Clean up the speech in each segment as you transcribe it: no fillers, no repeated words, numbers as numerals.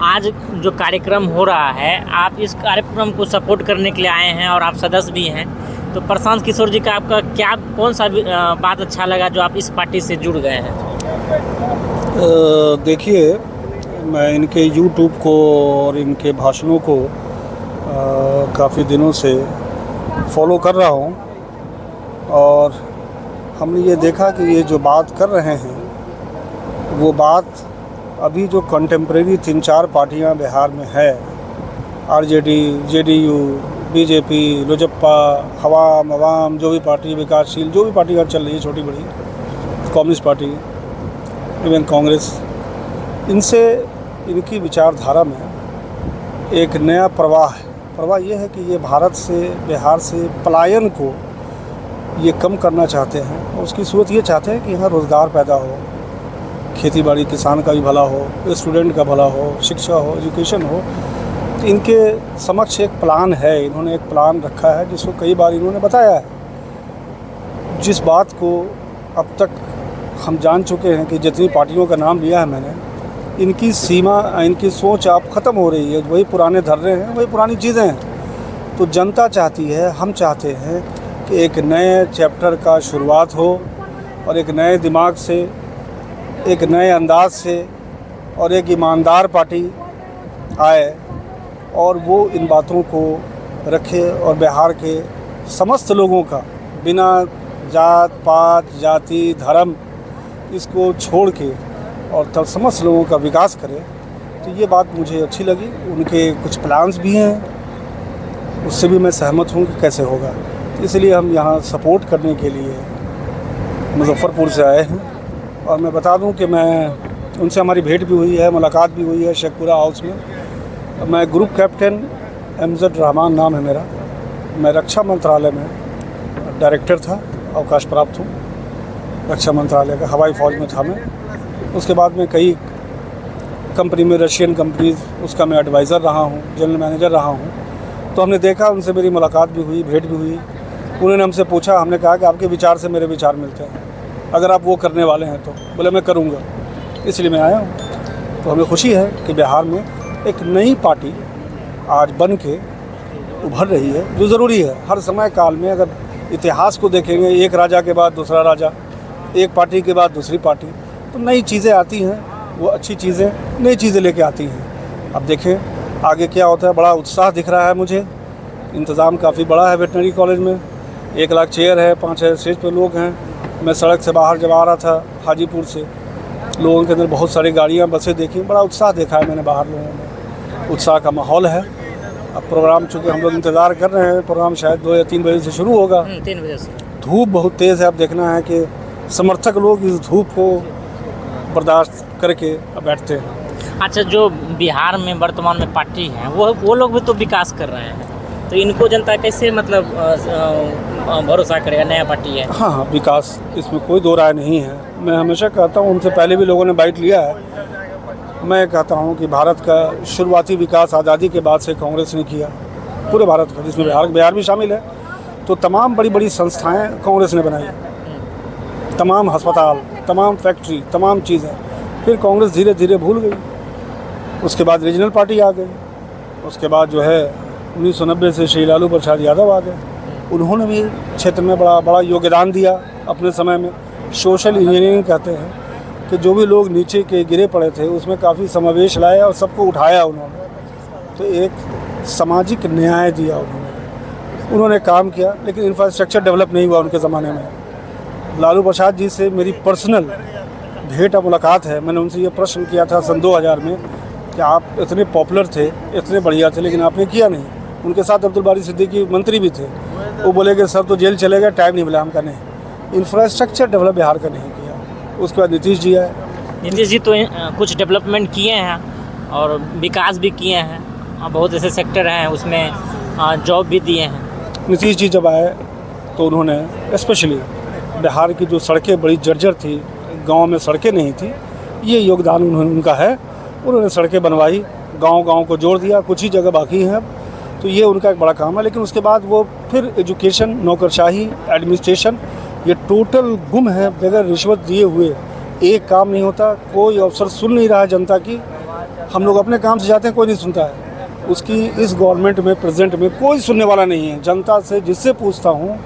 आज जो कार्यक्रम हो रहा है, आप इस कार्यक्रम को सपोर्ट करने के लिए आए हैं और आप सदस्य भी हैं, तो प्रशांत किशोर जी का आपका क्या कौन सा बात अच्छा लगा जो आप इस पार्टी से जुड़ गए हैं? देखिए, मैं इनके यूट्यूब को और इनके भाषणों को काफ़ी दिनों से फॉलो कर रहा हूँ और हमने ये देखा कि ये जो बात कर रहे हैं वो बात अभी जो कंटेम्प्रेरी 3-4 पार्टियां बिहार में है, आरजेडी, जेडीयू, बीजेपी, लोजपा, हवाम, अवाम, जो भी पार्टी विकासशील, जो भी पार्टियां चल रही है छोटी बड़ी, कम्युनिस्ट पार्टी, इवन कांग्रेस, इनसे इनकी विचारधारा में एक नया प्रवाह है। प्रवाह ये है कि ये भारत से, बिहार से पलायन को ये कम करना चाहते हैं और उसकी सूरत ये चाहते हैं कि यहाँ रोज़गार पैदा हो, खेती बाड़ी, किसान का भी भला हो, स्टूडेंट का भला हो, शिक्षा हो, एजुकेशन हो। तो इनके समक्ष एक प्लान है, इन्होंने एक प्लान रखा है जिसको कई बार इन्होंने बताया है। जिस बात को अब तक हम जान चुके हैं कि जितनी पार्टियों का नाम लिया है मैंने, इनकी सीमा, इनकी सोच अब ख़त्म हो रही है। वही पुराने धर्रे हैं, वही पुरानी चीज़ें हैं। तो जनता चाहती है, हम चाहते हैं कि एक नए चैप्टर का शुरुआत हो और एक नए दिमाग से, एक नए अंदाज से और एक ईमानदार पार्टी आए और वो इन बातों को रखे और बिहार के समस्त लोगों का बिना जात पात, जाति, धर्म, इसको छोड़ के और तब समस्त लोगों का विकास करे। तो ये बात मुझे अच्छी लगी। उनके कुछ प्लान्स भी हैं, उससे भी मैं सहमत हूँ कि कैसे होगा। तो इसलिए हम यहाँ सपोर्ट करने के लिए मुजफ्फरपुर से आए हैं। और मैं बता दूं कि मैं उनसे, हमारी भेंट भी हुई है, मुलाकात भी हुई है शेखपुरा हाउस में। मैं ग्रुप कैप्टन एमजद रहमान नाम है मेरा। मैं रक्षा मंत्रालय में डायरेक्टर था, अवकाश प्राप्त हूँ रक्षा मंत्रालय का, हवाई फौज में था मैं। उसके बाद मैं कई कंपनी में, रशियन कंपनीज़, उसका मैं एडवाइज़र रहा हूँ, जनरल मैनेजर रहा हूँ। तो हमने देखा, उनसे मेरी मुलाकात भी हुई, भेंट भी हुई। उन्होंने हमसे पूछा, हमने कहा कि आपके विचार से मेरे विचार मिलते हैं, अगर आप वो करने वाले हैं तो। बोले मैं करूँगा, इसलिए मैं आया हूँ। तो हमें खुशी है कि बिहार में एक नई पार्टी आज बन के उभर रही है, जो ज़रूरी है। हर समय काल में अगर इतिहास को देखेंगे, एक राजा के बाद दूसरा राजा, एक पार्टी के बाद दूसरी पार्टी, तो नई चीज़ें आती हैं, वो अच्छी चीज़ें, नई चीज़ें लेके आती हैं। अब देखें आगे क्या होता है। बड़ा उत्साह दिख रहा है मुझे। इंतज़ाम काफ़ी बड़ा है वेटनरी कॉलेज में, 1 लाख चेयर है, 5-6 स्टेज पे लोग हैं। मैं सड़क से बाहर जब आ रहा था हाजीपुर से, लोगों के अंदर बहुत सारी गाड़ियाँ, बसें देखी, बड़ा उत्साह देखा है मैंने बाहर लोगों में। उत्साह का माहौल है। अब प्रोग्राम, चूँकि हम लोग इंतज़ार कर रहे हैं, प्रोग्राम शायद 2 या 3 बजे से शुरू होगा। 3 बजे से। धूप बहुत तेज़ है। अब देखना है कि समर्थक लोग इस धूप को बर्दाश्त करके बैठते हैं। अच्छा, जो बिहार में वर्तमान में पार्टी है, वो लोग भी तो विकास कर रहे हैं, तो इनको जनता कैसे मतलब भरोसा करेगा? नया पार्टी है। हाँ, विकास, इसमें कोई दो राय नहीं है। मैं हमेशा कहता हूँ, उनसे पहले भी लोगों ने बाइट लिया है। मैं कहता हूँ कि भारत का शुरुआती विकास आज़ादी के बाद से कांग्रेस ने किया, पूरे भारत का, जिसमें बिहार भी शामिल है। तो तमाम बड़ी बड़ी संस्थाएं कांग्रेस ने बनाई, तमाम अस्पताल, तमाम फैक्ट्री, तमाम चीज़ें। फिर कांग्रेस धीरे धीरे भूल गई। उसके बाद रीजनल पार्टी आ गई। उसके बाद जो है 1990 से श्री लालू प्रसाद यादव आ गए। उन्होंने भी क्षेत्र में बड़ा योगदान दिया अपने समय में। सोशल इंजीनियरिंग कहते हैं कि जो भी लोग नीचे के गिरे पड़े थे, उसमें काफ़ी समावेश लाया और सबको उठाया उन्होंने। तो एक सामाजिक न्याय दिया उन्होंने काम किया। लेकिन इंफ्रास्ट्रक्चर डेवलप नहीं हुआ उनके ज़माने में। लालू प्रसाद जी से मेरी पर्सनल भेंट और मुलाकात है। मैंने उनसे ये प्रश्न किया था सन 2000 में कि आप इतने पॉपुलर थे, इतने बढ़िया थे, लेकिन आपने किया नहीं। उनके साथ अब्दुल बारी सिद्दीकी मंत्री भी थे। वो बोले कि सर तो जेल चले गए, टाइम नहीं मिला हमका। नहीं, इंफ्रास्ट्रक्चर डेवलप बिहार का नहीं किया। उसके बाद नीतीश जी आए। नीतीश जी तो कुछ डेवलपमेंट किए हैं और विकास भी किए हैं, बहुत ऐसे सेक्टर हैं उसमें जॉब भी दिए हैं। नीतीश जी जब आए तो उन्होंने स्पेशली बिहार की जो सड़कें बड़ी जर्जर थी, गांव में सड़कें नहीं थी, ये योगदान उनका है। उन्होंने सड़कें बनवाई, गांव को जोड़ दिया, कुछ ही जगह बाकी हैं अब। तो ये उनका एक बड़ा काम है। लेकिन उसके बाद वो फिर एजुकेशन, नौकरशाही, एडमिनिस्ट्रेशन, ये टोटल गुम है। बगैर रिश्वत दिए हुए एक काम नहीं होता। कोई अफसर सुन नहीं रहा है जनता की। हम लोग अपने काम से जाते हैं, कोई नहीं सुनता है उसकी। इस गवर्नमेंट में प्रेजेंट में कोई सुनने वाला नहीं है। जनता से जिससे पूछता हूँ,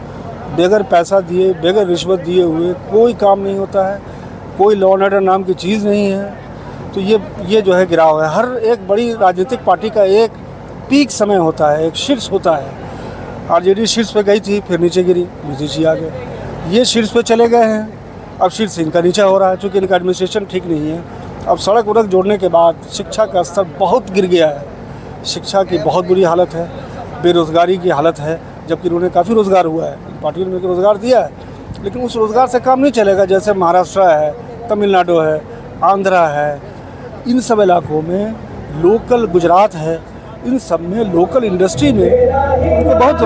बगैर पैसा दिए, बगैर रिश्वत दिए हुए कोई काम नहीं होता है, कोई लॉ एंड ऑर्डर नाम की चीज़ नहीं है। तो ये जो है गिराव है। हर एक बड़ी राजनीतिक पार्टी का एक पीक समय होता है, एक शीर्ष होता है। आरजेडी शीर्ष पे गई थी, फिर नीचे गिरी, नीचे जी आ गए। ये शीर्ष पे चले गए हैं, अब शीर्ष इनका नीचा हो रहा है, चूँकि इनका एडमिनिस्ट्रेशन ठीक नहीं है। अब सड़क उड़क जोड़ने के बाद शिक्षा का स्तर बहुत गिर गया है, शिक्षा की बहुत बुरी हालत है, बेरोज़गारी की हालत है, जबकि इन्होंने काफ़ी रोज़गार हुआ है, पार्टियों ने रोज़गार दिया है, लेकिन उस रोज़गार से काम नहीं चलेगा। जैसे महाराष्ट्र है, तमिलनाडु है, आंध्रा है, इन सब इलाकों में लोकल, गुजरात है, इन सब में लोकल इंडस्ट्री में बहुत